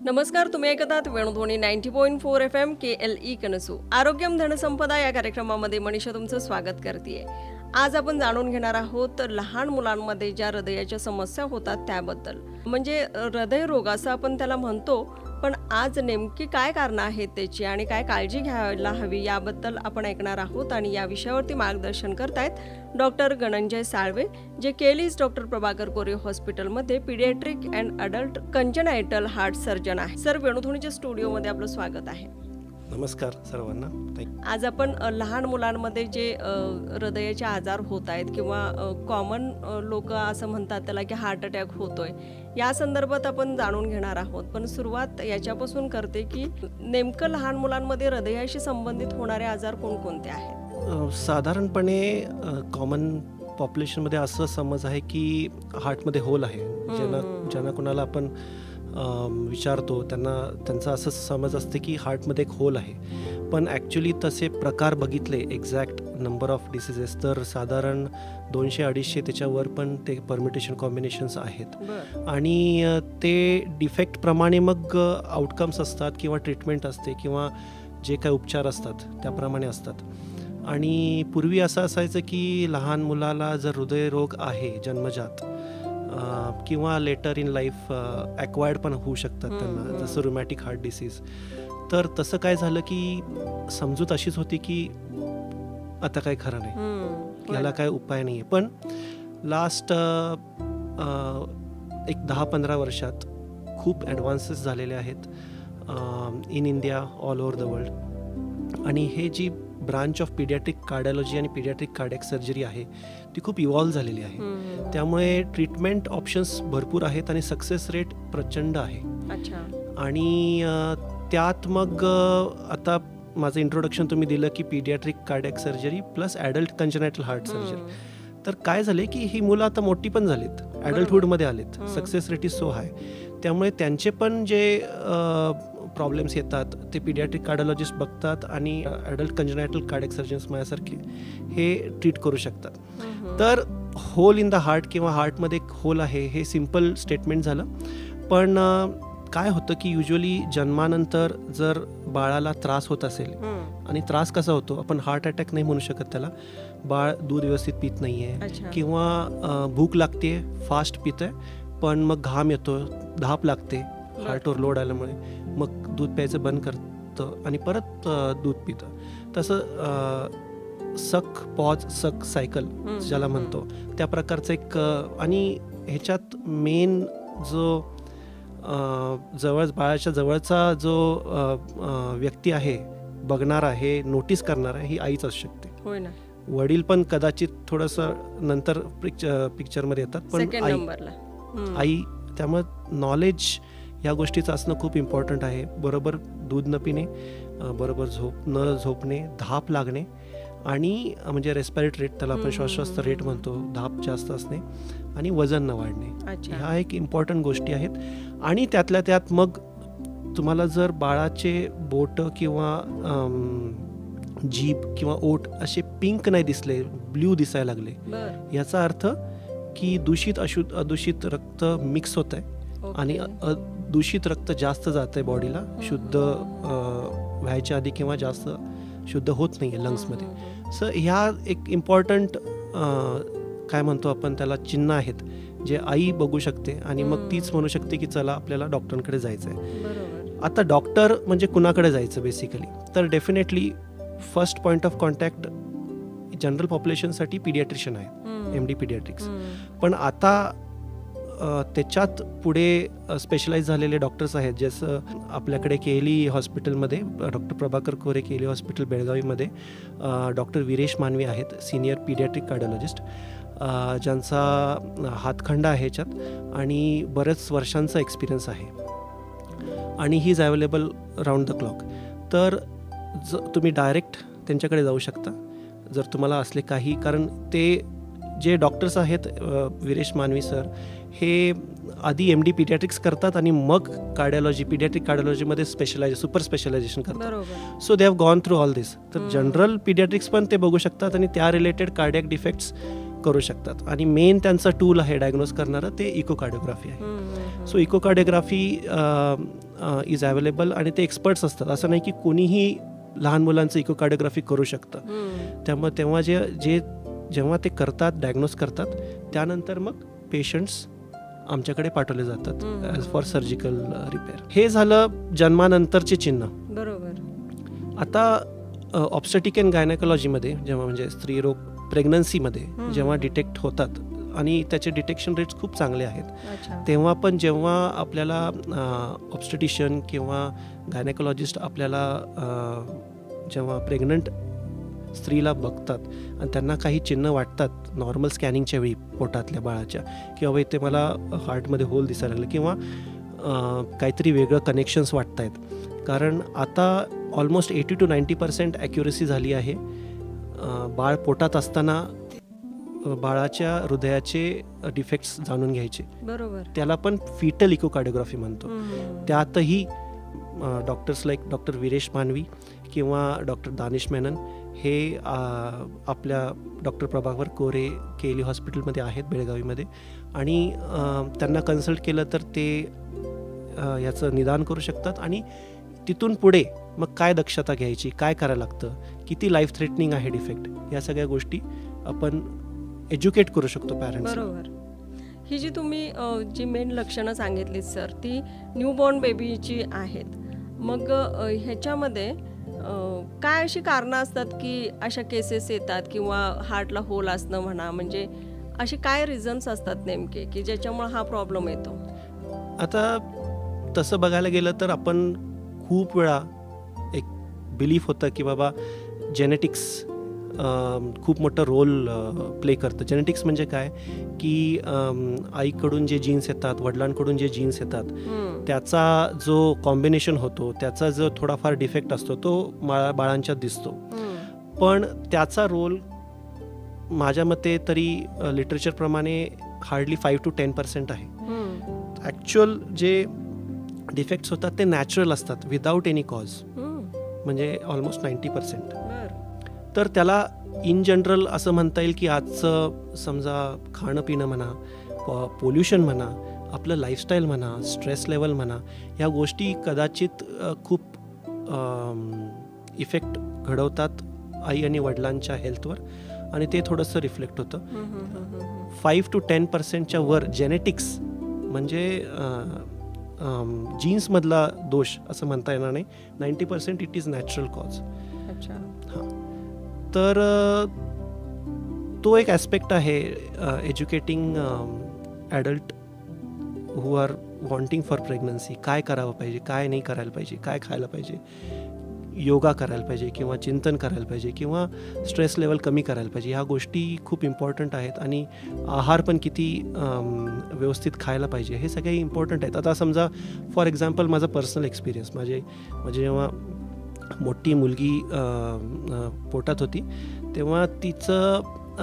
नमस्कार, तुम्ही ऐकतात वेणुध्वनी 90.4 FM KLE कनसू. आरोग्यम धनसंपदा या कार्यक्रमामध्ये मनीषा तुमचं स्वागत करते. आज आपण जाणून घेणार आहोत लहान मुलांमध्ये ज्या हृदयाच्या समस्या होतात त्याबद्दल. म्हणजे हृदयरोग असं आपण त्याला म्हणतो, पण आज नेमकी काय कारणं आहेत त्याची आणि काय काळजी घ्यायला हवी याबद्दल आपण ऐकणार आहोत. आणि या विषयावरती मार्गदर्शन करतायत डॉक्टर गणंजय साळवे, जे केलीज डॉक्टर प्रभाकर कोरे हॉस्पिटलमध्ये paediatric and adult congenital heart surgeon आहे. सर, वेणुध्वनीच्या स्टुडिओमध्ये आपलं स्वागत आहे. नमस्कार सर्वांना. आज आपण लहान मुलांमध्ये जे हृदयाचे आजार होत आहेत किंवा कॉमन लोक असं म्हणतात त्याला की हार्ट अटॅक होतोय, या संदर्भात आपण जाणून घेणार आहोत. पण सुरुवात याच्यापासून करते की नेमकं लहान मुलांमध्ये हृदयाशी संबंधित होणारे आजार कोणकोणते आहेत? साधारणपणे कॉमन पॉप्युलेशनमध्ये असं समज आहे की हार्टमध्ये होल आहे. ज्यांना कोणाला आपण विचारतो त्यांचा असं समज असते की हार्टमध्ये एक होल आहे. पण ॲक्च्युली तसे प्रकार बघितले, एक्झॅक्ट नंबर ऑफ डिसीजेस तर साधारण 200-250 त्याच्यावर पण ते परम्युटेशन कॉम्बिनेशन्स आहेत. आणि ते डिफेक्टप्रमाणे मग आउटकम्स असतात किंवा ट्रीटमेंट असते किंवा जे काही उपचार असतात त्याप्रमाणे असतात. आणि पूर्वी असं असायचं की लहान मुलाला जर हृदयरोग आहे जन्मजात किंवा लेटर इन लाईफ ॲक्वायर्ड पण होऊ शकतात त्यांना, जसं रुमॅटिक हार्ट डिसीज. तर तसं काय झालं की समजूत अशीच होती की आता काय खरं नाही, याला काय उपाय नाही आहे. पण लास्ट एक 10-15 वर्षात खूप ॲडव्हान्सेस झालेले आहेत in India, all over the world. आणि हे जी ब्रांच ऑफ पीडियाट्रिक कार्डिओलॉजी आणि पीडियाट्रिक कार्डियक सर्जरी आहे ती खूप इव्हॉल्व झालेली आहे. त्यामुळे ट्रीटमेंट ऑप्शन्स भरपूर आहेत आणि सक्सेस रेट प्रचंड आहे. आणि त्यात मग आता माझं इंट्रोडक्शन तुम्ही दिलं की paediatric cardiac surgery plus adult congenital heart surgery. तर काय झाले की ही मुलं आता मोठी पण झालीत, ॲडल्टहूडमध्ये आलेत, सक्सेस रेट इज सो हाय. त्यामुळे त्यांचे पण जे प्रॉब्लेम्स येतात ते पीडियाट्रिक कार्डिओलॉजिस्ट बघतात आणि ॲडल्ट कंजनायटल कार्डियक सर्जन्स माझ्यासारखे हे ट्रीट करू शकतात. तर होल इन द हार्ट किंवा हार्टमध्ये एक होल आहे हे सिम्पल स्टेटमेंट झालं. पण काय होतं की युजली जन्मानंतर जर बाळाला त्रास होत असेल, आणि त्रास कसा होतो, आपण हार्ट अटॅक नाही म्हणू शकत त्याला, बाळ दूध व्यवस्थित पित नाही आहे किंवा भूक लागते, फास्ट पितंय पण मग घाम येतो, धाप लागते हार्टवर लोड आल्यामुळे, मग दूध प्यायचं बंद करतं आणि परत दूध पितं. तसं सक पॉज सक सायकल ज्याला म्हणतो त्या प्रकारचं एक. आणि ह्याच्यात मेन जो बाळाच्या जवळचा जो व्यक्ती आहे, बघणार आहे, नोटीस करणार आहे, ही आईच असू शकते. होय ना. वडील पण कदाचित थोडंसं नंतर पिक्चरमध्ये येतात, पण आई. त्यामुळे नॉलेज ह्या गोष्टीचं असणं खूप इम्पॉर्टंट आहे. बरोबर दूध न पिणे, बरोबर झोपणे, धाप लागणे आणि म्हणजे रेस्पिरेटरी रेट, त्याला आपण श्वासोच्छ्वास रेट म्हणतो, धाप जास्त असणे आणि वजन न वाढणे, ह्या एक इम्पॉर्टंट गोष्टी आहेत. आणि त्यातल्या त्यात मग तुम्हाला जर बाळाचे बोट किंवा जीभ किंवा ओठ असे पिंक नाही दिसले, ब्ल्यू दिसायला लागले, याचा अर्थ की दूषित अदूषित रक्त मिक्स होत आहे आणि दूषित रक्त जास्त जात आहे बॉडीला, शुद्ध व्हायच्या आधी किंवा जास्त शुद्ध होत नाही आहे लंग्समध्ये. सो ह्या एक इम्पॉर्टंट काय म्हणतो आपण त्याला चिन्ह आहेत जे आई बघू शकते आणि मग तीच म्हणू शकते की चला आपल्याला डॉक्टरांकडे जायचं आहे. आता डॉक्टर म्हणजे कुणाकडे जायचं बेसिकली, तर definitely first point of contact general पॉप्युलेशनसाठी पीडियाट्रिशियन आहे, MD पीडियाट्रिक्स. पण आता त्याच्यात पुढे स्पेशलाइज झालेले डॉक्टर्स आहेत, जसं आपल्याकडे केली हॉस्पिटलमध्ये डॉक्टर प्रभाकर कोरे केली हॉस्पिटल बेळगावीमध्ये डॉक्टर विरेश मानवी आहेत, सिनियर पीडियाट्रिक कार्डिओलॉजिस्ट, ज्यांचा हातखंडा आहे ह्याच्यात आणि बऱ्याच वर्षांचा एक्सपिरियन्स आहे आणि he is available round the clock. तर तुम्ही डायरेक्ट त्यांच्याकडे जाऊ शकता जर तुम्हाला असले काही, कारण ते जे डॉक्टर्स आहेत विरेश मानवी सर हे आधी MD पीडियाट्रिक्स करतात आणि मग पीडियाट्रिक कार्डिओलॉजीमध्ये सुपर स्पेशलायझेशन करतात. So they have gone through all this. तर जनरल पीडियाट्रिक्स पण ते बघू शकतात आणि त्या रिलेटेड कार्डियक डिफेक्ट्स करू शकतात. आणि मेन त्यांचं टूल आहे डायग्नोज करणारं ते इकोकार्डिओग्राफी आहे. सो इकोकार्डिओग्राफी इज अवेलेबल आणि ते एक्सपर्ट्स असतात. असं नाही की कोणीही लहान मुलांचं इकोकार्डिओग्राफी करू शकतं. त्यामुळे तेव्हा जेव्हा ते करतात, डायग्नोज करतात, त्यानंतर मग पेशंट्स आमच्याकडे पाठवले जातात ॲज फॉर सर्जिकल रिपेअर. हे झालं जन्मानंतरचे चिन्ह. बरोबर. आता ऑब्स्टेटिक अँड गायनेकॉलॉजीमध्ये जेव्हा म्हणजे स्त्रीरोग प्रेग्नन्सीमध्ये जेव्हा डिटेक्ट होतात आणि त्याचे डिटेक्शन रेट्स खूप चांगले आहेत, तेव्हा पण जेव्हा आपल्याला ऑब्स्टेटिशियन किंवा गायनेकॉलॉजिस्ट आपल्याला जेव्हा प्रेग्नंट स्त्रीला बघतात आणि त्यांना काही चिन्ह वाटतात नॉर्मल स्कॅनिंगच्या वेळी पोटातल्या बाळाच्या, किंवा इथे मला हार्टमध्ये होल दिसायला लागलं किंवा काहीतरी वेगळं कनेक्शन्स वाटत आहेत, कारण आता ऑलमोस्ट 80 to 90% ॲक्युरेसी झाली आहे. बाळ पोटात असताना बाळाच्या हृदयाचे डिफेक्ट्स जाणून घ्यायचे. बरोबर. त्याला पण फिटल इकोकार्डिओग्राफी म्हणतो. त्यातही डॉक्टर्स लाईक डॉक्टर वीरेश मानवी किंवा डॉक्टर दानिश मेनन हे आपल्या डॉक्टर प्रभाकर कोरे केली हॉस्पिटलमध्ये आहेत बेळगावीमध्ये, आणि त्यांना कन्सल्ट केलं तर ते याचं निदान करू शकतात. आणि तिथून पुढे मग काय दक्षता घ्यायची, काय करायला लागतं, किती लाईफ थ्रेटनिंग आहे डिफेक्ट, या सगळ्या गोष्टी आपण एज्युकेट करू शकतो पॅरेंट्स. बरोबर. ही जी तुम्ही जी मेन लक्षणं सांगितलीत सर, ती न्यूबॉर्न बेबीची आहेत. मग ह्याच्यामध्ये काय अशी कारणं असतात की अशा केसेस येतात, किंवा हार्टला होल असणं म्हणा, म्हणजे असे काय रिझन्स असतात नेमके की ज्याच्यामुळे हा प्रॉब्लेम येतो? आता तसं बघायला गेलं तर आपण खूप वेळा एक बिलीफ होतं की बाबा जेनेटिक्स खूप मोठं रोल प्ले करतं. जेनेटिक्स म्हणजे काय की आईकडून जे जीन्स येतात, वडिलांकडून जे जीन्स येतात, त्याचा जो कॉम्बिनेशन होतो, त्याचा जो थोडाफार डिफेक्ट असतो तो बाळांच्यात दिसतो. पण त्याचा रोल माझ्या मते तरी लिटरेचरप्रमाणे हार्डली 5 to 10% आहे. ॲक्च्युअल जे डिफेक्ट्स होतात ते नॅचरल असतात विदाऊट एनी कॉज, म्हणजे ऑलमोस्ट 90%. तर त्याला इन जनरल असं म्हणता येईल की आजचं समजा खाणं पिणं म्हणा, पोल्युशन म्हणा, आपलं लाईफस्टाईल म्हणा, स्ट्रेस लेवल म्हणा, या गोष्टी कदाचित खूप इफेक्ट घडवतात आई आणि वडिलांच्या हेल्थवर, आणि ते थोडंसं रिफ्लेक्ट होतं. 5 to 10% वर जेनेटिक्स म्हणजे जीन्समधला दोष असं म्हणता येणार नाही. 90% इट इज नॅचरल कॉज. हां, तर तो एक ॲस्पेक्ट आहे educating adult who are wanting for pregnancy. काय करावं पाहिजे, काय नाही करायला पाहिजे, काय खायला पाहिजे, योगा करायला पाहिजे किंवा चिंतन करायला पाहिजे किंवा स्ट्रेस लेवल कमी करायला पाहिजे. ह्या गोष्टी खूप इम्पॉर्टंट आहेत. आणि आहार पण किती व्यवस्थित खायला पाहिजे, हे सगळे इम्पॉर्टंट आहेत. आता समजा फॉर एक्झाम्पल माझा पर्सनल एक्सपिरियन्स, म्हणजे जेव्हा मोठी मुलगी पोटात होती तेव्हा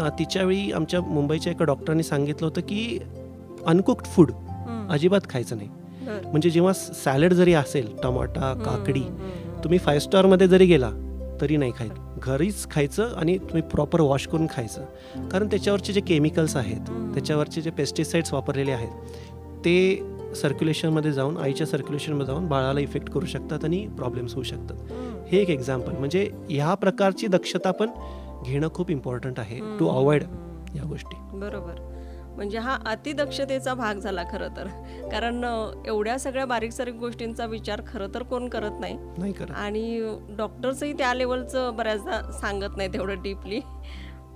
तिच्यावेळी आमच्या मुंबईच्या एका डॉक्टरांनी सांगितलं होतं की अनकुक्ड फूड अजिबात खायचं नाही. म्हणजे जेव्हा सॅलड जरी असेल, टमाटा, काकडी, तुम्ही 5 स्टारमध्ये जरी गेला तरी नाही खायचं, घरीच खायचं आणि तुम्ही प्रॉपर वॉश करून खायचं. कारण त्याच्यावरचे जे केमिकल्स आहेत, त्याच्यावरचे जे पेस्टिसाइड्स वापरलेले आहेत, ते सर्क्युलेशनमध्ये जाऊन, आईच्या सर्क्युलेशनमध्ये जाऊन बाळाला इफेक्ट करू शकतात आणि प्रॉब्लेम्स होऊ शकतात. हे एक एक्झाम्पल. म्हणजे ह्या प्रकारची दक्षता पण घेणं खूप इम्पॉर्टंट आहे टू अवॉइड या गोष्टी. बरोबर. म्हणजे हा अतिदक्षतेचा भाग झाला खरं तर, कारण एवढ्या सगळ्या बारीक सारीक गोष्टींचा विचार खरं तर कोण करत नाही करत. आणि डॉक्टर्सही त्या लेवलचं बऱ्याचदा सांगत नाही तेवढं डीपली.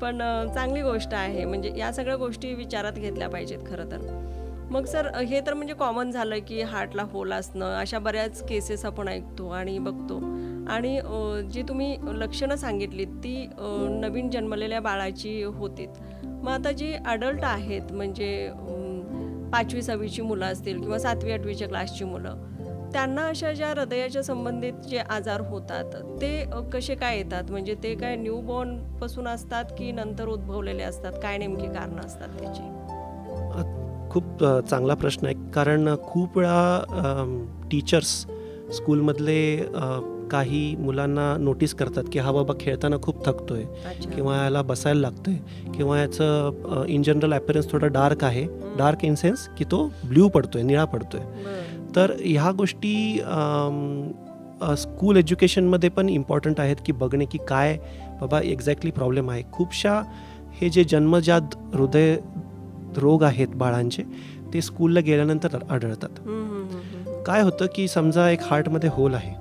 पण चांगली गोष्ट आहे, म्हणजे या सगळ्या गोष्टी विचारात घेतल्या पाहिजेत खरं तर. मग सर, हे तर म्हणजे कॉमन झालं की हार्टला होल असणं, अशा बऱ्याच केसेस आपण ऐकतो आणि बघतो. आणि जी तुम्ही लक्षणं सांगितली ती नवीन जन्मलेल्या बाळाची होतीत. मग आता जी अडल्ट आहेत, म्हणजे 5वी 6वीची मुलं असतील किंवा 7वी 8वीच्या क्लासची मुलं, त्यांना अशा ज्या हृदयाच्या संबंधित जे आजार होतात ते कसे काय येतात? म्हणजे ते काय न्यूबॉर्न पासून असतात की नंतर उद्भवलेले असतात? काय नेमकी कारणं असतात त्याची? खूप चांगला प्रश्न आहे. कारण खूप वेळा टीचर्स स्कूलमधले काही मुलांना नोटीस करतात की हा बाबा खेळताना खूप थकतोय किंवा याला बसायला लागतोय किंवा याचं इन जनरल अपीअरन्स थोडा डार्क आहे, डार्क इन सेन्स की तो ब्ल्यू पडतोय, निळा पडतोय. तर ह्या गोष्टी स्कूल एज्युकेशनमध्ये पण इम्पॉर्टंट आहेत की बघणे की काय बाबा एक्झॅक्टली प्रॉब्लेम आहे. खूपशा हे जे जन्मजात हृदय रोग आहेत बाळांचे ते स्कूलला गेल्यानंतर आढळतात. काय होतं की समजा एक हार्टमध्ये होल आहे,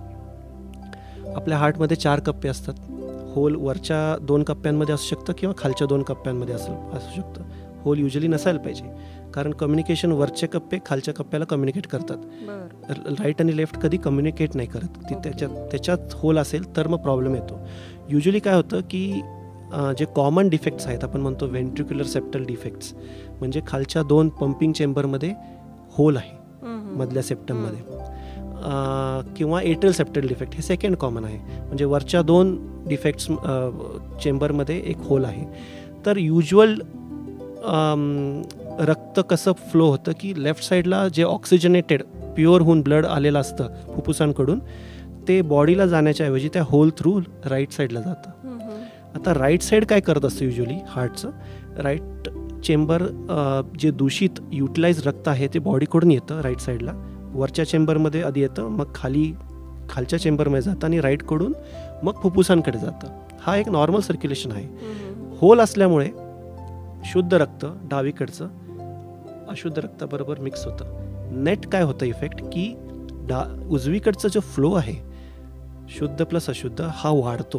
आपल्या हार्टमध्ये 4 कप्पे असतात. होल वरच्या 2 कप्प्यांमध्ये असू शकतं किंवा खालच्या 2 कप्प्यांमध्ये असू शकतं. होल युजली नसायला पाहिजे, कारण कम्युनिकेशन वरचे कप्पे खालच्या कप्प्याला कम्युनिकेट करतात. राईट आणि लेफ्ट कधी कम्युनिकेट नाही करत. ती त्याच्यात होल असेल तर मग प्रॉब्लेम येतो. युजली काय होतं की जे कॉमन डिफेक्ट्स आहेत, आपण म्हणतो व्हेंट्रिक्युलर सेप्टल डिफेक्ट्स, म्हणजे खालच्या 2 पंपिंग चेंबरमध्ये होल आहे मधल्या सेप्टममध्ये, किंवा एट्रियल सेप्टल डिफेक्ट हे सेकंड कॉमन आहे, म्हणजे वरच्या 2 डिफेक्ट्स चेंबरमध्ये एक होल आहे. तर युज्युअल रक्त कसं फ्लो होतं की लेफ्ट साईडला जे ऑक्सिजनेटेड प्युअर होऊन ब्लड आलेलं असतं फुफ्फुसांकडून, ते बॉडीला जाण्याच्या ऐवजी त्या होल थ्रू राईट साईडला जातं. आता राईट साईड काय करत असतं युज्युअली हार्टचं, राईट चेंबर जे दूषित युटिलाइज रक्त आहे ते बॉडीकडून येतं राईट साईडला, वरच्या चेंबरमध्ये आधी येतं, मग खालच्या चेंबरमध्ये जातं आणि राईटकडून मग फुफ्फुसांकडे जातं. हा एक नॉर्मल सर्क्युलेशन आहे. होल असल्यामुळे शुद्ध रक्त डावीकडचं अशुद्ध रक्ताबरोबर मिक्स होतं. नेट काय होतं इफेक्ट की उजवीकडचा जो फ्लो आहे शुद्ध प्लस अशुद्ध हा वाढतो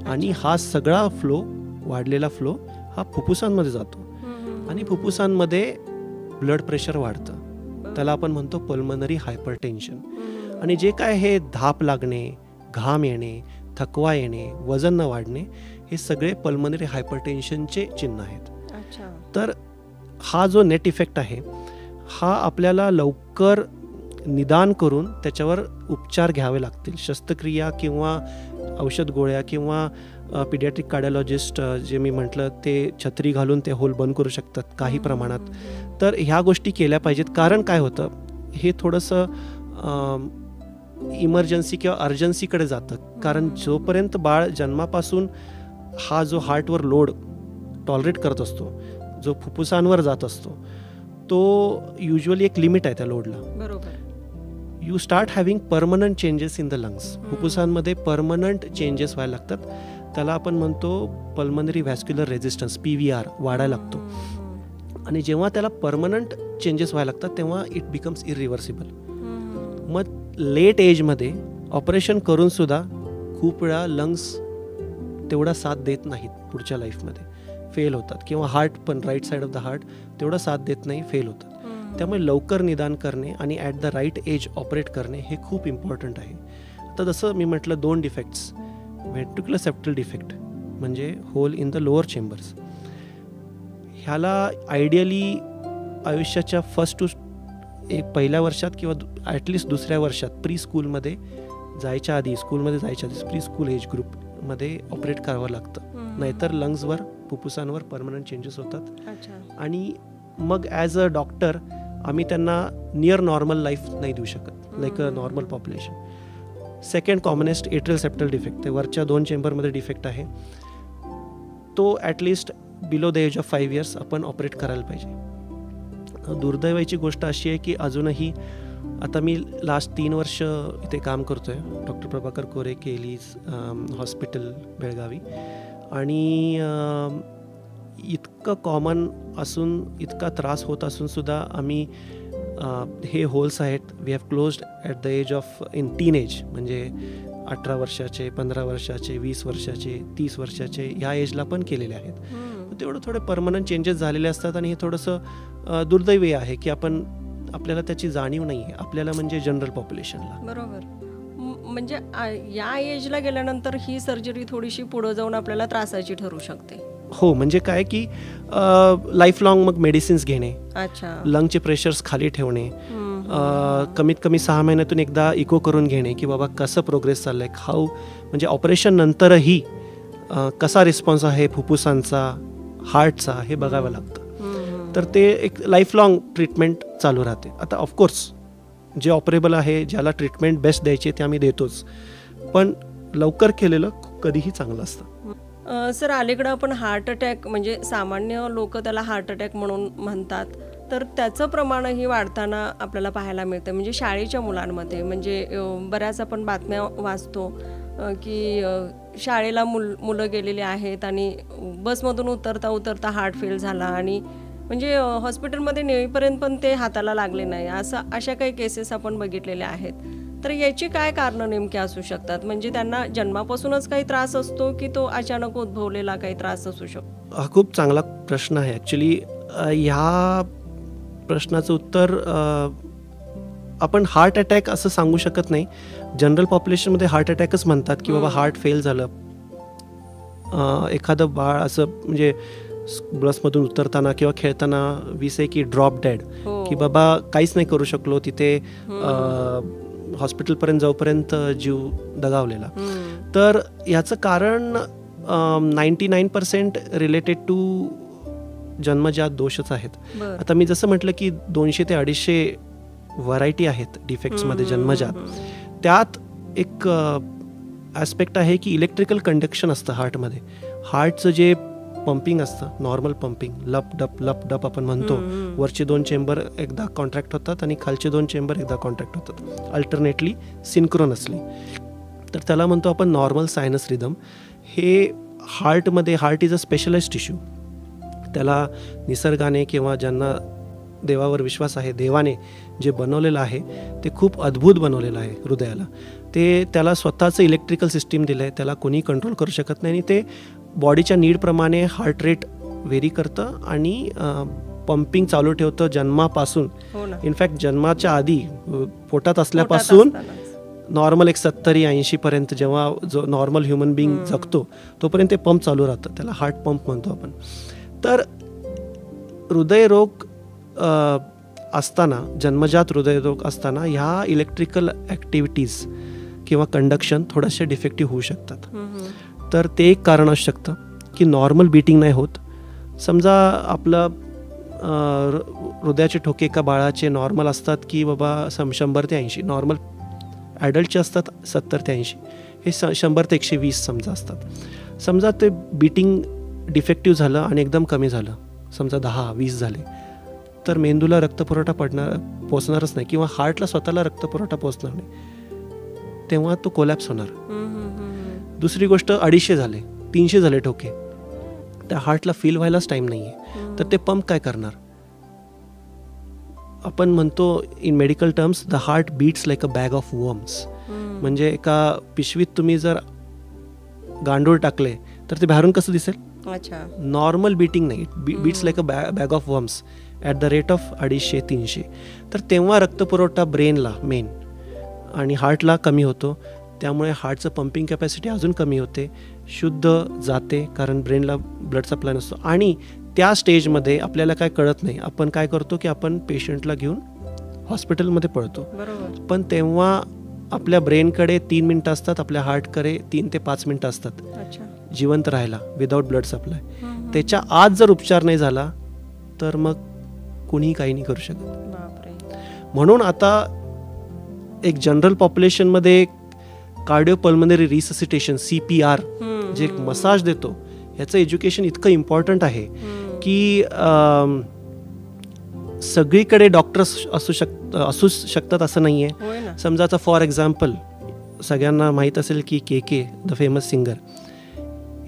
आणि हा सगळा फ्लो, वाढलेला फ्लो हा फुफ्फुसांमध्ये जातो आणि फुफ्फुसांमध्ये ब्लड प्रेशर वाढतं. त्याला आपण म्हणतो पल्मनरी हायपरटेन्शन. आणि जे काय हे धाप लागणे, घाम येणे, थकवा येणे, वजन न वाढणे, हे सगळे पल्मनरी हायपरटेन्शनचे चिन्ह आहेत. तर हा जो नेट इफेक्ट आहे हा आपल्याला लवकर निदान करून त्याच्यावर उपचार घ्यावे लागतील. शस्त्रक्रिया किंवा औषध गोळ्या किंवा पिडियाट्रिक कार्डिओलॉजिस्ट जे मी म्हटलं ते छत्री घालून ते होल बंद करू शकतात काही प्रमाणात. तर ह्या गोष्टी केल्या पाहिजेत. कारण काय होतं, हे थोडंसं इमर्जन्सी किंवा अर्जन्सीकडे जातं. कारण जोपर्यंत बाळ जन्मापासून हा जो हार्टवर लोड टॉलरेट करत असतो, जो फुफ्फुसांवर जात असतो, तो युज्युअली एक लिमिट आहे त्या लोडला. बरोबर. You start having permanent changes in the lungs. फुफ्फुसांमध्ये परमनंट चेंजेस व्हायला लागतात. त्याला आपण म्हणतो पल्मनरी व्हॅस्क्युलर रेझिस्टन्स, PVR, वाढायला लागतो. आणि जेव्हा त्याला परमनंट चेंजेस व्हायला लागतात तेव्हा इट बिकम्स इरिव्हर्सिबल. मग लेट एजमध्ये ऑपरेशन करून सुद्धा खूप वेळा लंग्स तेवढा साथ देत नाहीत, पुढच्या लाईफमध्ये फेल होतात, किंवा हार्ट पण right side of the heart तेवढा साथ देत नाही, फेल होतात. त्यामुळे लवकर निदान करणे आणि at the right age operate करणे हे खूप इम्पॉर्टंट आहे. आता जसं मी म्हटलं 2 डिफेक्ट्स, व्हेंट्रिक्युलर सेप्टल डिफेक्ट म्हणजे hole in the lower chambers, ह्याला आयडियली आयुष्याच्या पहिल्या वर्षात किंवा ॲटलिस्ट दुसऱ्या वर्षात प्री स्कूलमध्ये जायच्या आधी प्री स्कूल एज ग्रुपमध्ये ऑपरेट करावं लागतं. नाहीतर लंग्सवर, फुफ्फुसांवर परमनंट चेंजेस होतात. आणि मग ॲज अ डॉक्टर आम्ही त्यांना नियर नॉर्मल लाईफ नाही देऊ शकत, like a normal population. Second commonest atrial septal defect, ते वरच्या 2 चेंबरमध्ये डिफेक्ट आहे. तो at least below the age of 5 years आपण ऑपरेट करायला पाहिजे. दुर्दैवाची गोष्ट अशी आहे की अजूनही, आता मी लास्ट 3 वर्ष इथे काम करतो आहे, डॉक्टर प्रभाकर कोरे केलीज हॉस्पिटल बेळगावी, आणि इतकं कॉमन असून, इतका त्रास होत असून सुद्धा आम्ही हे होल्स आहेत, we have closed at the age of in teenage, म्हणजे 18 वर्षाचे, 15 वर्षाचे, 20 वर्षाचे, 30 वर्षाचे ह्या एजला पण केलेले आहेत. तेवढं थोडे परमनंट चेंजेस झालेले असतात आणि हे थोडंसं दुर्दैवी आहे की आपल्याला त्याची जाणीव नाही आहे, आपल्याला म्हणजे जनरल पॉप्युलेशनला. बरोबर. म्हणजे या एजला गेल्यानंतर ही सर्जरी थोडीशी पुढे जाऊन आपल्याला त्रासाची ठरू शकते. हो, म्हणजे काय की लाईफ लॉंग मग मेडिसिन्स घेणे, लंगचे प्रेशर्स खाली ठेवणे, कमीत कमी 6 महिन्यातून एकदा इको करून घेणे की बाबा कसं प्रोग्रेस चाललंय, म्हणजे ऑपरेशन नंतरही कसा रिस्पॉन्स आहे फुफ्फुसांचा, हार्टचा, हे बघावं लागतं. तर ते एक लाईफ लॉंग ट्रीटमेंट चालू राहते. आता ऑफकोर्स जे ऑपरेबल आहे, ज्याला ट्रीटमेंट बेस्ट द्यायची ते आम्ही देतोच, पण लवकर केलेलं कधीही चांगलं असतं. सर, अलीकडं आपण हार्ट अटॅक म्हणजे सामान्य लोक त्याला हार्ट अटॅक म्हणून म्हणतात, तर त्याचं प्रमाणही वाढताना आपल्याला पाहायला मिळतं. म्हणजे शाळेच्या मुलांमध्ये म्हणजे बऱ्याच आपण बातम्या वाचतो की शाळेला मुलं गेलेली आहेत आणि बसमधून उतरता उतरता हार्ट फेल झाला आणि म्हणजे हॉस्पिटलमध्ये नेईपर्यंत पण ते हाताला लागले नाही, अशा काही केसेस आपण बघितलेल्या आहेत. तर याची काय कारणं नेमकी असू शकतात? म्हणजे त्यांना जन्मापासूनच काही त्रास असतो की तो अचानक उद्भवलेला काही त्रास असू शकतो? हा खूप चांगला प्रश्न आहे. ॲक्च्युली ह्या प्रश्नाचं उत्तर आपण हार्ट अटॅक असं सांगू शकत नाही. जनरल पॉप्युलेशनमध्ये हार्ट अटॅकच म्हणतात की बाबा हार्ट फेल झालं. एखादं बाळ असं म्हणजे बसमधून उतरताना किंवा खेळताना विसे की ड्रॉप डेड, की बाबा काहीच नाही करू शकलो, तिथे हॉस्पिटलपर्यंत जाऊपर्यंत जीव दगावलेला. तर याचं कारण 99% रिलेटेड टू जन्मजात दोषच आहेत. आता मी जसं म्हटलं की 200 ते 250 व्हरायटी आहेत डिफेक्ट्समध्ये जन्मजात. त्यात एक ॲस्पेक्ट आहे की इलेक्ट्रिकल कंडक्शन असतं हार्टमध्ये. हार्टचं जे पंपिंग असतं, नॉर्मल पंपिंग, लप डप आपण म्हणतो, वरचे 2 चेंबर एकदा कॉन्ट्रॅक्ट होतात आणि खालचे 2 चेंबर एकदा कॉन्ट्रॅक्ट होतात अल्टरनेटली सिन्क्रोनसली. तर त्याला म्हणतो आपण नॉर्मल सायनस रिदम. हे हार्टमध्ये, heart is a specialised tissue. त्याला निसर्गाने किंवा ज्यांना देवावर विश्वास आहे, देवाने जे बनवलेलं आहे ते खूप अद्भुत बनवलेलं आहे हृदयाला. त्याला स्वतःचं इलेक्ट्रिकल सिस्टीम दिलं आहे, त्याला कोणी कंट्रोल करू शकत नाही आणि ते बॉडीच्या नीडप्रमाणे हार्ट रेट व्हेरी करतं आणि पंपिंग चालू ठेवतं जन्मापासून. इनफॅक्ट जन्माच्या आधी पोटात असल्यापासून नॉर्मल एक 70-80 पर्यंत जेव्हा जो नॉर्मल ह्युमन बिईंग जगतो तोपर्यंत ते पंप चालू राहतं. त्याला हार्ट पंप म्हणतो आपण. तर हृदयरोग असताना, जन्मजात हृदयरोग असताना ह्या इलेक्ट्रिकल ॲक्टिव्हिटीज किंवा कंडक्शन थोडेसे डिफेक्टिव्ह होऊ शकतात. तर ते एक कारण असू शकतं की नॉर्मल बीटिंग नाही होत. समजा आपलं हृदयाचे ठोके एका बाळाचे नॉर्मल असतात की बाबा 100 ते 80, नॉर्मल ॲडल्टचे असतात 70 ते 80, हे 100 ते 120 समजा असतात. समजा ते बीटिंग डिफेक्टिव्ह झालं आणि एकदम कमी झालं, समजा 10-20 झाले, तर मेंदूला रक्तपुरवठा पोचणारच नाही किंवा हार्टला स्वतःला रक्तपुरवठा पोचणार नाही, तेव्हा तो कोलॅप्स होणार. दुसरी गोष्ट 250 झाले, 300 झाले ठोके, त्या हार्टला फील व्हायलाच टाईम नाही आहे, तर ते पंप काय करणार? आपण म्हणतो in medical terms the heart beats like a bag of worms. म्हणजे एका पिशवीत तुम्ही जर गांडूळ टाकले तर ते बाहेरून कसं दिसेल? नॉर्मल बीटिंग नाही, beats like a bag of worms at the rate of 250-300. तर तेव्हा रक्तपुरवठा ब्रेनला मेन आणि हार्टला कमी होतो, त्यामुळे हार्टचं पंपिंग कॅपॅसिटी अजून कमी होते, शुद्ध जाते कारण ब्रेनला ब्लड सप्लाय नसतो. आणि त्या स्टेजमध्ये आपल्याला काय कळत नाही, आपण काय करतो की आपण पेशंटला घेऊन हॉस्पिटलमध्ये पळतो. पण तेव्हा आपल्या ब्रेनकडे 3 मिनटं असतात, आपल्या हार्टकडे 3 ते 5 मिनटं असतात जिवंत राहायला विदाऊट ब्लड सप्लाय. त्याच्या आत जर उपचार नाही झाला तर मग कुणीही काही नाही करू शकत. म्हणून आता एक जनरल पॉप्युलेशनमध्ये कार्डिओपल्मनरी रिससिटेशन CPR जे एक मसाज देतो, ह्याचं एज्युकेशन इतकं इम्पॉर्टंट आहे की सगळीकडे डॉक्टर्स असू शकतात असं नाही आहे. समजा आता फॉर एक्झाम्पल सगळ्यांना माहीत असेल की KK द फेमस सिंगर,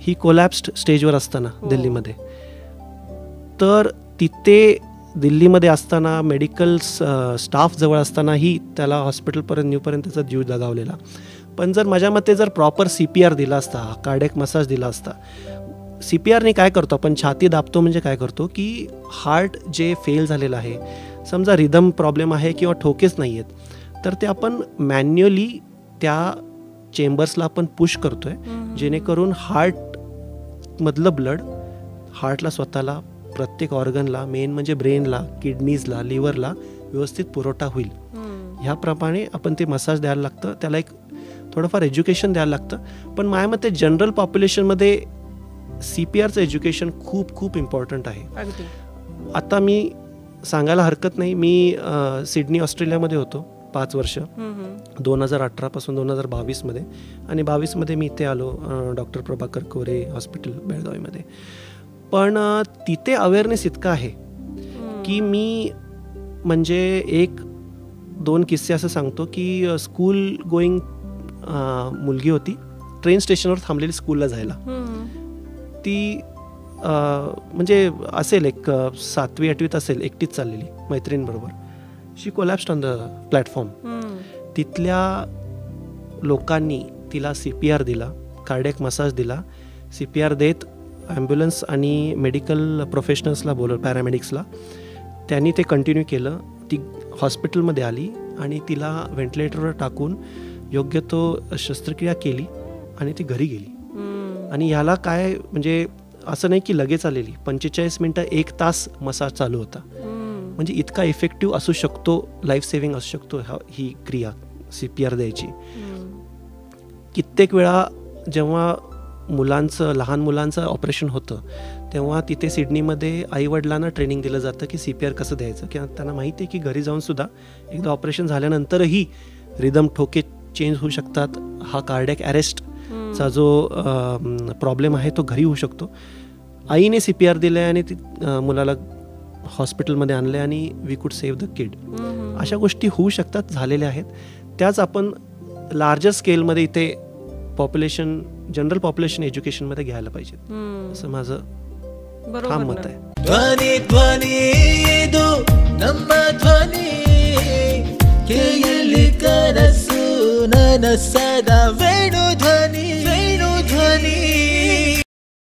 ही कोलॅप्स्ड स्टेजवर असताना दिल्लीमध्ये, तर तिथे दिल्लीमध्ये असताना मेडिकल स्टाफ जवळ असतानाही त्याला हॉस्पिटलपर्यंत नेऊपर्यंत त्याचा जीव दगावलेला. पण जर माझ्या मते जर प्रॉपर CPR दिला असता, कार्डियक मसाज दिला असता. CPRने काय करतो, आपण छाती दाबतो म्हणजे काय करतो की हार्ट जे फेल झालेलं आहे, समजा रिदम प्रॉब्लेम आहे किंवा ठोकेच नाही आहेत, तर ते आपण मॅन्युअली त्या चेंबर्सला आपण पुश करतोय, जेणेकरून हार्टमधलं ब्लड हार्टला स्वतःला, प्रत्येक ऑर्गनला, मेन म्हणजे ब्रेनला, किडनीजला, लिव्हरला व्यवस्थित पुरवठा होईल. ह्याप्रमाणे आपण ते मसाज द्यायला लागतं, त्याला एक थोडंफार एज्युकेशन द्यायला लागतं. पण माझ्या मते जनरल पॉप्युलेशनमध्ये CPRचं एज्युकेशन खूप खूप इम्पॉर्टंट आहे. आता मी सांगायला हरकत नाही, मी सिडनी ऑस्ट्रेलियामध्ये होतो 5 वर्ष, 2018 पासून 2022 मध्ये, आणि 22 मध्ये मी इथे आलो डॉक्टर प्रभाकर कोरे हॉस्पिटल बेळगावीमध्ये. पण तिथे अवेअरनेस इतका आहे की मी म्हणजे 1-2 किस्से असं सांगतो की स्कूल गोईंग मुलगी होती, ट्रेन स्टेशनवर थांबलेली स्कूलला जायला. ती म्हणजे असेल 7वी-8वीत असेल, एकटीच चाललेली मैत्रिणींबरोबर. शी कोलॅप्स्ड ऑन द प्लॅटफॉर्म. तिथल्या लोकांनी तिला CPR दिला, कार्डियक मसाज दिला. CPR देत ॲम्ब्युलन्स आणि मेडिकल प्रोफेशनल्सला बोलवलं, पॅरामेडिक्सला. त्यांनी ते कंटिन्यू केलं. ती हॉस्पिटलमध्ये आली आणि तिला व्हेंटिलेटरवर टाकून योग्य तो शस्त्रक्रिया केली आणि ती घरी गेली. आणि ह्याला काय म्हणजे असं नाही की लगेच आलेली, 45 मिनटं 1 तास मसाज चालू होता. म्हणजे इतका इफेक्टिव्ह असू शकतो, लाईफ सेव्हिंग असू शकतो ही क्रिया CPR द्यायची. कित्येक वेळा जेव्हा लहान मुलांचं ऑपरेशन होतं तेव्हा तिथे सिडनीमध्ये आईवडिलांना ट्रेनिंग दिलं जातं की CPR कसं द्यायचं, किंवा त्यांना माहिती आहे की घरी जाऊन सुद्धा एकदा ऑपरेशन झाल्यानंतरही रिदम ठोके चेंज होऊ शकतात. हा कार्डियक अरेस्टचा जो प्रॉब्लेम आहे तो घरी होऊ शकतो. आईने CPR दिलं आहे आणि ती मुलाला हॉस्पिटलमध्ये आणले आणि वी कुड सेव्ह द किड. अशा गोष्टी होऊ शकतात, झालेल्या आहेत. त्याच आपण लार्जर स्केलमध्ये इथे जनरल पॉप्युलेशन एज्युकेशनमध्ये घ्यायला पाहिजेत, असं माझं ठाम मत आहे. ಧ್ವನಿ ಧ್ವನಿ ಇದು ನಮ್ಮ ಧ್ವನಿ, ಕೇಳಿ ಕನಸು ನನಸದ ವೇಣು ಧ್ವನಿ.